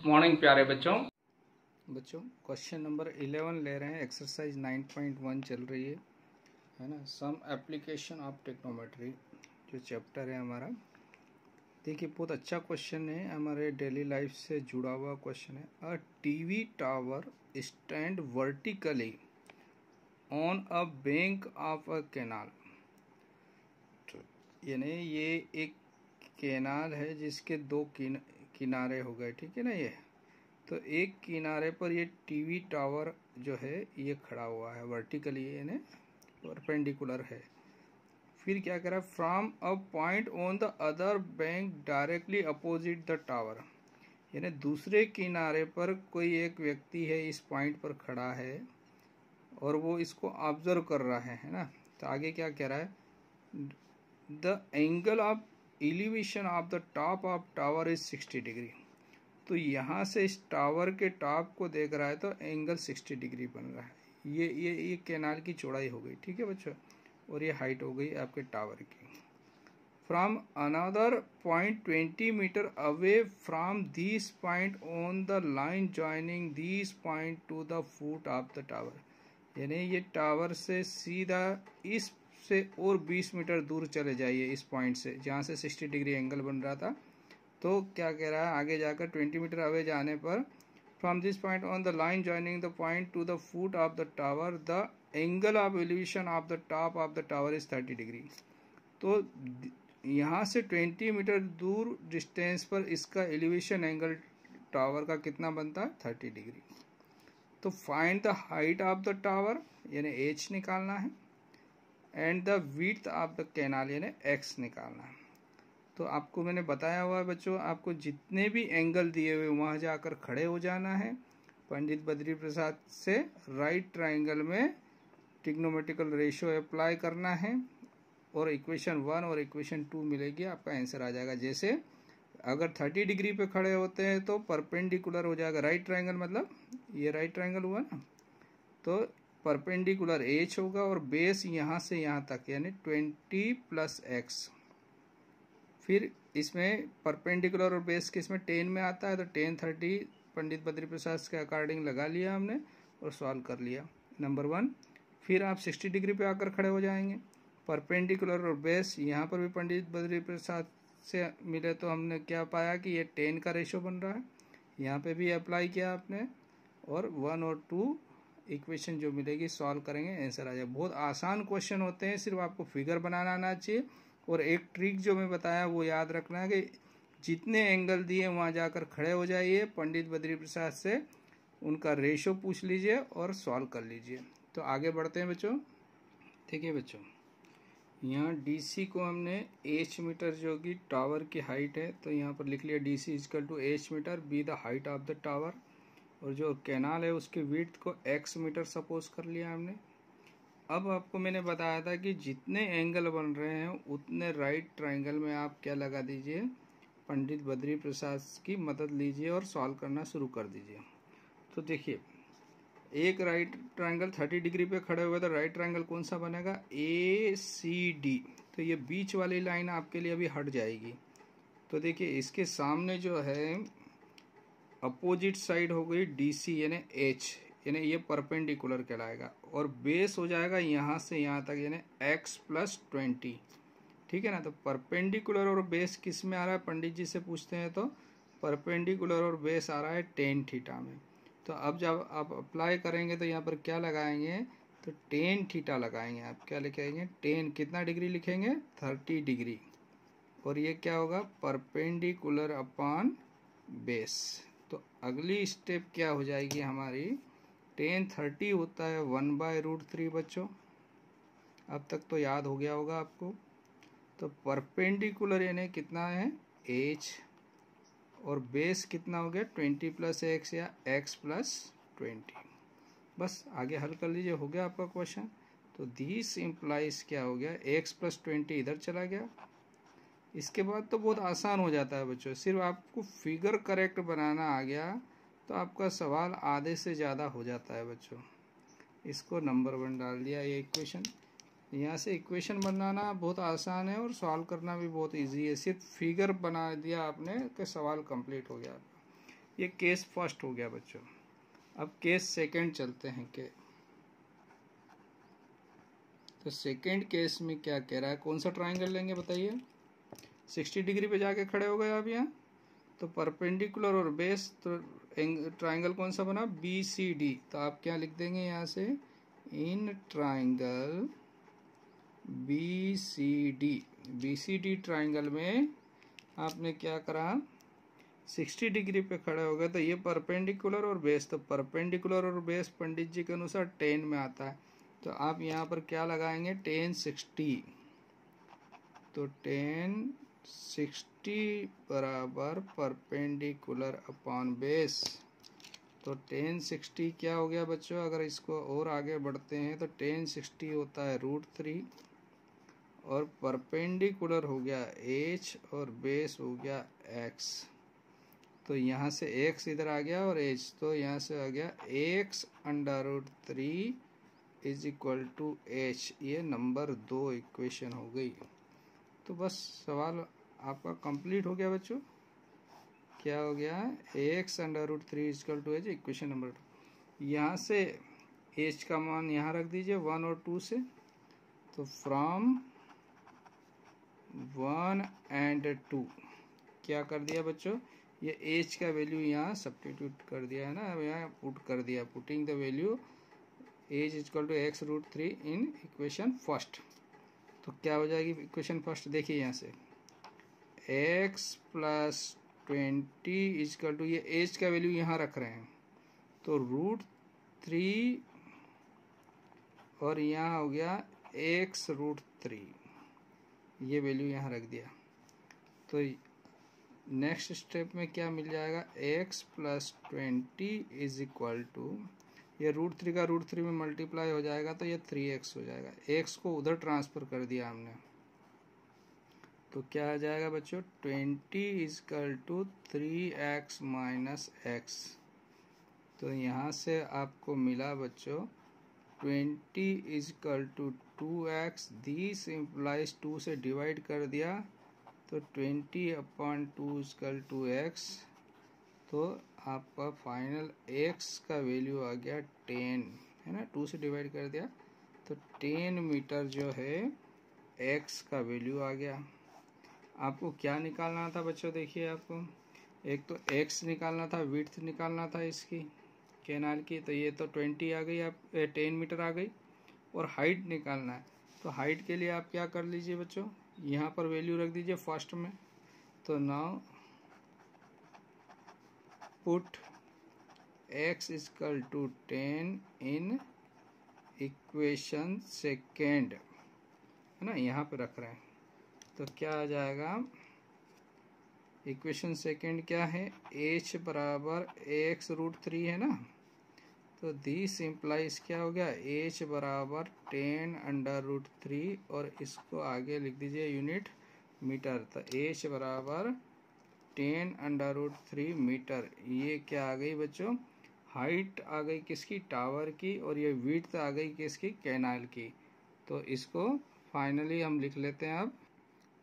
Good morning प्यारे बच्चों। Question number 11 ले रहे हैं। एक्सरसाइज 9.1 चल रही है ना। सम एप्लीकेशन ऑफ टेक्नोमेट्री जो चैप्टर है हमारा। देखिए बहुत अच्छा क्वेश्चन है, हमारे डेली लाइफ से जुड़ा हुआ क्वेश्चन है। A TV tower stand vertically on a bank of a canal. यानी ये एक कैनाल है जिसके दो किनारे हो गए, ठीक है ना। ये तो एक किनारे पर ये टीवी टावर जो है ये खड़ा हुआ है वर्टिकली, यानी परपेंडिकुलर है। फिर क्या करा, from a point on the other bank directly opposite the tower. यानी दूसरे किनारे पर कोई एक व्यक्ति है, इस पॉइंट पर खड़ा है और वो इसको ऑब्जर्व कर रहा है ना। तो आगे क्या कह रहा है, the angle of elevation of the top of tower is 60 degree. तो यहाँ से इस टावर के टॉप को देख रहा है तो एंगल 60 डिग्री बन रहा है। ये कैनाल की चौड़ाई हो गई, ठीक है बच्चों, और ये हाइट हो गई आपके टावर की। From another point 20 metre away from this point on the line joining this point to the foot of the tower. यानी ये टावर से सीधा इस से और 20 मीटर दूर चले जाइए इस पॉइंट से, जहाँ से 60 डिग्री एंगल बन रहा था। तो क्या कह रहा है, आगे जाकर 20 मीटर अवे जाने पर from this point on the line joining the point to the foot of the tower the angle of elevation of the top of the tower is 30 degree. तो यहाँ से 20 मीटर दूर डिस्टेंस पर इसका elevation angle tower का कितना बनता है, 30 डिग्री। तो find the height of the tower यानी h निकालना है, and the width of the canal यानी x निकालना है। तो आपको मैंने बताया हुआ है बच्चों, आपको जितने भी एंगल दिए हुए वहाँ जाकर खड़े हो जाना है। पंडित बद्री प्रसाद से राइट ट्रायंगल में ट्रिग्नोमेट्रिकल रेशियो अप्लाई करना है और इक्वेशन 1 और इक्वेशन 2 मिलेगी, आपका आंसर आ जाएगा। जैसे अगर 30 डिग्री पे खड़े होते हैं तो परपेंडिकुलर हो जाएगा राइट ट्रायंगल, मतलब ये राइट ट्रायंगल हुआ ना, तो परपेंडिकुलर h होगा और बेस यहाँ से यहाँ तक यानी 20 + x। फिर इसमें परपेंडिकुलर और बेस किस में 10 में आता है, तो 10 30 पंडित बद्री प्रसाद के अकॉर्डिंग लगा लिया हमने और सॉल्व कर लिया नंबर 1। फिर आप 60 डिग्री पे आकर खड़े हो जाएंगे। परपेंडिकुलर और बेस यहाँ पर भी पंडित बद्री प्रसाद से मिले तो हमने क्या पाया कि ये 10 का रेशो बन रहा है। यहाँ पे भी अप्लाई किया आपने और 1 और 2 इक्वेशन जो मिलेगी सॉल्व करेंगे, आंसर आ जाएगा। बहुत आसान क्वेश्चन होते हैं, सिर्फ आपको फिगर बनाना आना चाहिए। और एक ट्रिक जो मैं बताया वो याद रखना है कि जितने एंगल दिए वहाँ जाकर खड़े हो जाइए, पंडित बद्री प्रसाद से उनका रेशो पूछ लीजिए और सॉल्व कर लीजिए। तो आगे बढ़ते हैं बच्चों। देखिए बच्चों, यहाँ डीसी को हमने h मीटर जो कि टावर की हाइट है, तो यहाँ पर लिख लिया DC = h metre, be the height of the tower. और जो कैनाल है उसकी विड्थ को x मीटर सपोज कर लिया हमने। अब आपको मैंने बताया था कि जितने एंगल बन रहे हैं उतने राइट ट्रायंगल में आप क्या लगा दीजिए, पंडित बद्री प्रसाद की मदद लीजिए और सॉल्व करना शुरू कर दीजिए। तो देखिए एक राइट ट्रायंगल 30 डिग्री पे खड़े हुए तो राइट ट्रायंगल कौन सा बनेगा, ACD। तो ये बीच वाली लाइन आपके लिए अभी हट जाएगी। तो देखिए इसके सामने जो है अपोजिट साइड हो गई DC यानी H, यानी ये परपेंडिकुलर कहलाएगा। और बेस हो जाएगा यहाँ से यहाँ तक यानी x + 20, ठीक है ना। तो परपेंडिकुलर और बेस किस में आ रहा है, पंडित जी से पूछते हैं तो परपेंडिकुलर और बेस आ रहा है tan थीटा में। तो अब जब आप अप्लाई करेंगे तो यहाँ पर क्या लगाएंगे, तो tan थीटा लगाएंगे। आप क्या लिखेंगे, tan कितना डिग्री लिखेंगे, 30 डिग्री। और ये क्या होगा, परपेंडिकुलर अपॉन बेस। तो अगली स्टेप क्या हो जाएगी हमारी, tan 30 होता है 1/√3 बच्चों। अब तक तो याद हो गया होगा आपको। तो परपेंडिकुलर यानी कितना है, h, और बेस कितना हो गया 20 + x या x + 20। बस आगे हल कर लीजिए, हो गया आपका क्वेश्चन। तो दिस इम्प्लाइज क्या हो गया, x + 20 इधर चला गया। इसके बाद तो बहुत आसान हो जाता है बच्चों, सिर्फ आपको फिगर करेक्ट बनाना आ गया तो आपका सवाल आधे से ज़्यादा हो जाता है बच्चों। इसको नंबर 1 डाल दिया ये इक्वेशन। यहाँ से इक्वेशन बनाना बहुत आसान है और सॉल्व करना भी बहुत इजी है, सिर्फ फिगर बना दिया आपने कि सवाल कंप्लीट हो गया। ये केस फर्स्ट हो गया बच्चों। अब केस सेकंड चलते हैं के। तो सेकंड केस में क्या कह रहा है, कौन सा ट्राइंगल लेंगे बताइए। 60 डिग्री पे जाके खड़े हो गए आप यहाँ, तो परपेंडिकुलर और बेस, तो ट्राइंगल कौन सा बना, BCD। तो आप क्या लिख देंगे यहाँ से, इन ट्राइंगल BCD ट्राइंगल में आपने क्या करा, 60 डिग्री पे खड़े हो गए, तो ये परपेंडिकुलर और बेस, तो परपेंडिकुलर और बेस पंडित जी के अनुसार 10 में आता है। तो आप यहाँ पर क्या लगाएंगे, 10 60, तो 10 60 बराबर परपेंडिकुलर अपॉन बेस। तो 10 60 क्या हो गया बच्चों, अगर इसको और आगे बढ़ते हैं तो 10 60 होता है √3, और परपेंडिकुलर हो गया h और बेस हो गया x। तो यहाँ से x इधर आ गया और h, तो यहाँ से आ गया x √3 is equal to h। ये नंबर 2 इक्वेशन हो गई। तो बस सवाल आपका कंप्लीट हो गया बच्चों। क्या हो गया, x √3 is equal to h, equation number 2। यहाँ से h का मान यहाँ रख दीजिए 1 और 2 से, तो फ्रॉम 1 एंड 2 क्या कर दिया बच्चों, ये h का वैल्यू यहाँ सब्स्टिट्यूट कर दिया है ना, अब यहाँ पुट कर दिया, putting the value h equal to x √3 in equation first. तो क्या हो जाएगी इक्वेशन फर्स्ट, देखिए यहाँ से x प्लस 20 इक्वल टू, ये h का वैल्यू यहाँ रख रहे हैं, तो √3 और यहाँ हो गया x √3, ये वैल्यू यहाँ रख दिया। तो नेक्स्ट स्टेप में क्या मिल जाएगा, x plus 20 is equal to, ये √3 का √3 में मल्टीप्लाई हो जाएगा, तो ये 3x हो जाएगा। x को उधर ट्रांसफ़र कर दिया हमने, तो क्या आ जाएगा बच्चों, 20 is equal to 3x minus x। तो यहाँ से आपको मिला बच्चों 20 is equal to 2x, this implies 2 से डिवाइड कर दिया, तो 20/2 इज इक्वल टू x। तो आपका फाइनल x का वैल्यू आ गया 10, है ना, 2 से डिवाइड कर दिया, तो 10 मीटर जो है x का वैल्यू आ गया। आपको क्या निकालना था बच्चों, देखिए आपको एक तो x निकालना था, विड्थ निकालना था इसकी कैनाल की, तो ये तो 20 आ गई, आप 10 मीटर आ गई, और हाइट निकालना है। तो हाइट के लिए आप क्या कर लीजिए बच्चों, यहाँ पर वैल्यू रख दीजिए फर्स्ट में, तो now put x equal to 10 in equation second, है ना, यहाँ पे रख रहे हैं। तो क्या आ जाएगा, इक्वेशन सेकेंड क्या है, h बराबर x √3 है ना, तो दिस इम्प्लाइज क्या हो गया, h बराबर 10 √3, और इसको आगे लिख दीजिए यूनिट मीटर, तो h बराबर 10 √3 मीटर। ये क्या आ गई बच्चों, हाइट आ गई किसकी, टावर की, और ये विड्थ आ गई किसकी, कैनाल की। तो इसको फाइनली हम लिख लेते हैं अब।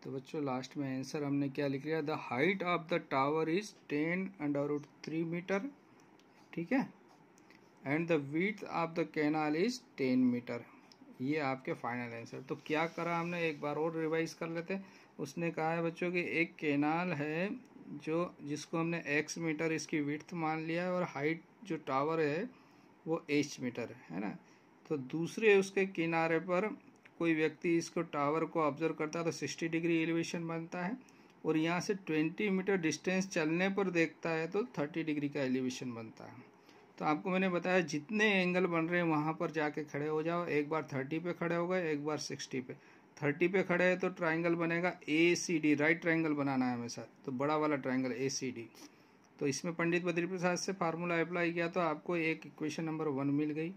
तो बच्चों लास्ट में आंसर हमने क्या लिख लिया, the height of the tower is 10 √3 metre, ठीक है, and the width of the canal is 10 metre. ये आपके फाइनल आंसर। तो क्या करा हमने, एक बार और रिवाइज कर लेते हैं। उसने कहा है बच्चों कि एक कैनाल है जो जिसको हमने x मीटर इसकी विड्थ मान लिया है, और हाइट जो टावर है वो h मीटर है ना। तो दूसरे उसके किनारे पर कोई व्यक्ति इसको टावर को ऑब्जर्व करता है, तो 60 डिग्री एलिवेशन बनता है, और यहाँ से 20 मीटर डिस्टेंस चलने पर देखता है तो 30 डिग्री का एलिवेशन बनता है। तो आपको मैंने बताया जितने एंगल बन रहे हैं वहाँ पर जाके खड़े हो जाओ, एक बार 30 पे खड़े हो गए, एक बार 60 पे। 30 पे खड़े हैं तो ट्राइंगल बनेगा ACD, राइट ट्राइंगल बनाना है हमेशा, तो बड़ा वाला ट्राइंगल ACD। तो इसमें पंडित बद्री प्रसाद से फार्मूला अप्लाई किया तो आपको एक इक्वेशन नंबर 1 मिल गई।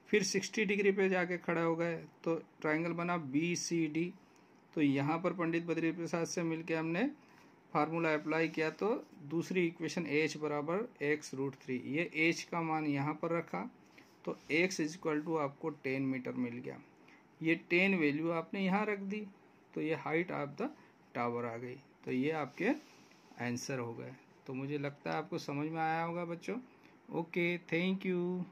फिर 60 डिग्री पे जाके खड़े हो गए तो ट्राइंगल बना BCD। तो यहाँ पर पंडित बद्री प्रसाद से मिलके हमने फार्मूला अप्लाई किया, तो दूसरी इक्वेशन h बराबर x √3, ये h का मान यहाँ पर रखा, तो x इज इक्वल टू आपको 10 मीटर मिल गया। ये 10 वैल्यू आपने यहाँ रख दी, तो ये हाइट ऑफ द टावर आ गई। तो ये आपके आंसर हो गए। तो मुझे लगता है आपको समझ में आया होगा बच्चों। Okay, thank you.